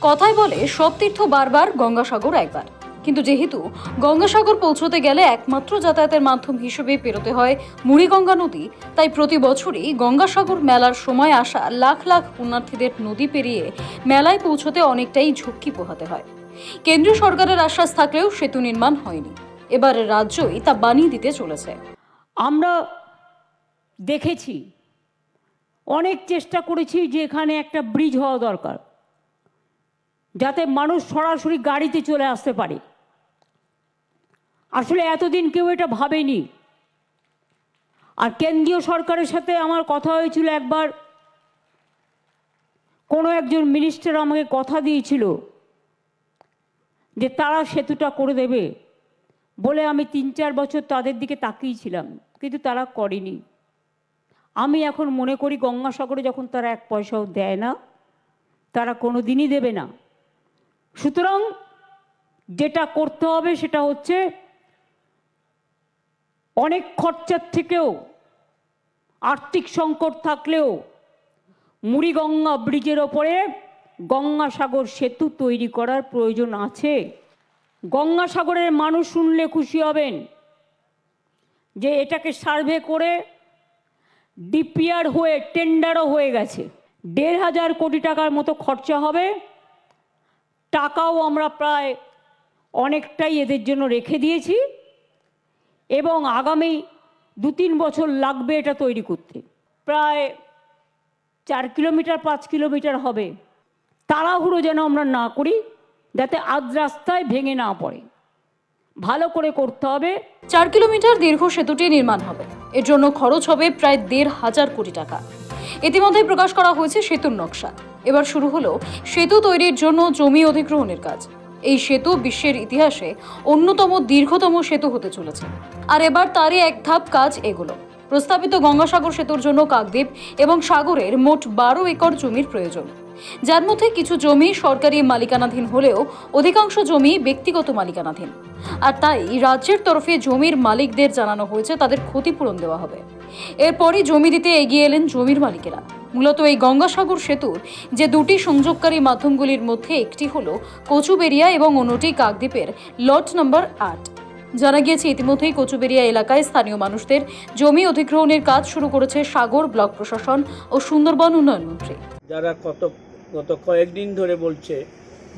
কথায় বলে সব তীর্থ বারবার, গঙ্গাসাগর একবার। কিন্তু যেহেতু গঙ্গাসাগর পৌঁছতে গেলে একমাত্র যাতায়াতের মাধ্যম হিসেবে পেরোতে হয় মুড়িগঙ্গা নদী, তাই প্রতি বছরই গঙ্গাসাগর মেলার সময় আসা লাখ লাখ পুণ্যার্থীদের নদী পেরিয়ে মেলায় পৌঁছতে অনেকটাই ঝক্কি পোহাতে হয়। কেন্দ্রীয় সরকারের আশ্বাস থাকলেও সেতু নির্মাণ হয়নি। এবার রাজ্যই তা বানিয়ে দিতে চলেছে। আমরা দেখেছি, অনেক চেষ্টা করেছি যে এখানে একটা ব্রিজ হওয়া দরকার, যাতে মানুষ সরাসরি গাড়িতে চলে আসতে পারে। আসলে এতদিন কেউ এটা ভাবেনি। আর কেন্দ্রীয় সরকারের সাথে আমার কথা হয়েছিল একবার, কোনো একজন মিনিস্টার আমাকে কথা দিয়েছিল যে তারা সেতুটা করে দেবে বলে। আমি 3-4 বছর তাদের দিকে তাকিয়েছিলাম, কিন্তু তারা করেনি। আমি এখন মনে করি গঙ্গাসাগরে যখন তারা 1 পয়সাও দেয় না, তারা কোনো দিনই দেবে না। সুতরাং যেটা করতে হবে সেটা হচ্ছে অনেক খরচার থেকেও, আর্থিক সংকট থাকলেও মুড়িগঙ্গা ব্রিজের ওপরে গঙ্গাসাগর সেতু তৈরি করার প্রয়োজন আছে। গঙ্গাসাগরের মানুষ শুনলে খুশি হবেন যে এটাকে সার্ভে করে ডিপিআর হয়ে টেন্ডারও হয়ে গেছে। 1,500 কোটি টাকার মতো খরচা হবে। টাকাও আমরা প্রায় অনেকটাই এদের জন্য রেখে দিয়েছি এবং আগামী 2-3 বছর লাগবে এটা তৈরি করতে। প্রায় 4 কিলোমিটার 5 কিলোমিটার হবে। তাড়াহুড়ো যেন আমরা না করি, যাতে আধ রাস্তায় ভেঙে না পড়ে। ভালো করে করতে হবে। 4 কিলোমিটার দীর্ঘ সেতুটি নির্মাণ হবে। এর জন্য খরচ হবে প্রায় 1,500 কোটি টাকা। ইতিমধ্যে প্রকাশ করা হয়েছে সেতুর নকশা। এবার শুরু হলো সেতু তৈরির জন্য জমি অধিগ্রহণের কাজ। এই সেতু বিশ্বের ইতিহাসে অন্যতম দীর্ঘতম সেতু হতে চলেছে। আর এবার তারই এক ধাপ কাজ এগুলো। প্রস্তাবিত গঙ্গাসাগর সেতুর জন্য কাকদ্বীপ এবং সাগরের মোট 12 একর জমির প্রয়োজন, যার মধ্যে কিছু জমি সরকারি মালিকানাধীন হলেও অধিকাংশ জমি ব্যক্তিগত মালিকানাধীন। আর তাই রাজ্যের তরফে জমির মালিকদের জানানো হয়েছে তাদের ক্ষতিপূরণ দেওয়া হবে। এরপরই জমি দিতে এগিয়ে এলেন জমির মালিকেরা। মূলত এই গঙ্গাসাগর সেতুর যে 2টি সংযোগকারী মাধ্যমগুলির মধ্যে একটি হলো কচুবেড়িয়া এবং অন্যটি কাকদ্বীপের লট নম্বর 8। জানা গিয়েছে ইতিমধ্যেই কচুবেড়িয়া এলাকায় স্থানীয় মানুষদের জমি অধিগ্রহণের কাজ শুরু করেছে সাগর ব্লক প্রশাসন ও সুন্দরবন উন্নয়ন মন্ত্রী। যারা গত কয়েকদিন ধরে বলছে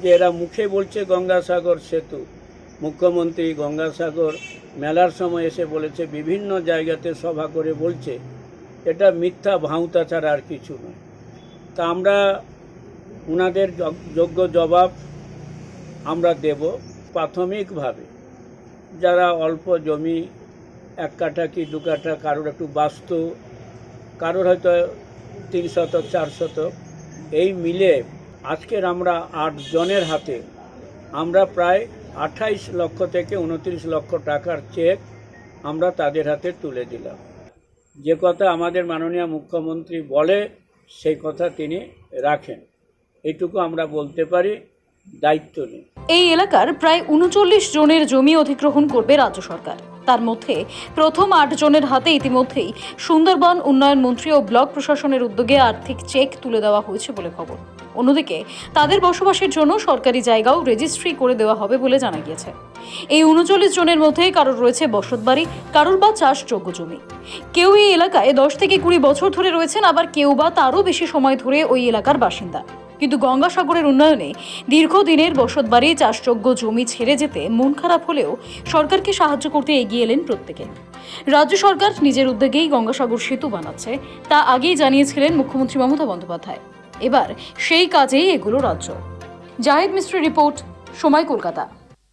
যে এরা মুখে বলছে গঙ্গাসাগর সেতু, মুখ্যমন্ত্রী গঙ্গাসাগর মেলার সময় এসে বলেছে, বিভিন্ন জায়গাতে সভা করে বলছে, এটা মিথ্যা ভাঁওতা ছাড়া আর কিছু নয়। তা আমরা ওনাদের যোগ্য জবাব আমরা দেব। প্রাথমিকভাবে যারা অল্প জমি, 1 কাঠা কি 2 কাঠা, কারোর একটু বাস্তু, কারোর হয়তো 3 শতক 4 শতক, এই মিলে আজকের আমরা 8 জনের হাতে আমরা প্রায় 28 লক্ষ থেকে 29 লক্ষ টাকার চেক আমরা তাদের হাতে তুলে দিলাম। যে কথা আমাদের মাননীয় মুখ্যমন্ত্রী বলে সেই কথা তিনি রাখেন, এইটুকু আমরা বলতে পারি, দায়িত্ব নেই। এই এলাকার প্রায় 39 জনের জমি অধিগ্রহণ করবে রাজ্য সরকার। তার মধ্যে প্রথম 8 জনের হাতে ইতিমধ্যেই সুন্দরবন উন্নয়ন মন্ত্রী ও ব্লক প্রশাসনের উদ্যোগে আর্থিক চেক তুলে দেওয়া হয়েছে বলে খবর। অন্যদিকে তাদের বসবাসের জন্য সরকারি জায়গাও রেজিস্ট্রি করে দেওয়া হবে বলে জানা গিয়েছে। এই 39 জনের মধ্যে কারোর রয়েছে বসতবাড়ি, কারোর বা চাষযোগ্য জমি। কেউ এই এলাকায় 10 থেকে 20 বছর ধরে রয়েছেন, আবার কেউ বা তারও বেশি সময় ধরে ওই এলাকার বাসিন্দা। কিন্তু গঙ্গাসাগরের উন্নয়নে দীর্ঘদিনের বসতবাড়ি, চাষযোগ্য জমি ছেড়ে যেতে মন খারাপ হলেও সরকারকে সাহায্য করতে এগিয়ে এলেন প্রত্যেকে। রাজ্য সরকার নিজের উদ্যোগেই গঙ্গাসাগর সেতু বানাচ্ছে, তা আগেই জানিয়েছিলেন মুখ্যমন্ত্রী মমতা বন্দ্যোপাধ্যায়। এবার সেই কাজেই এগুলো রাজ্য। জাহিদ মিস্ত্রি রিপোর্ট, সময়, কলকাতা।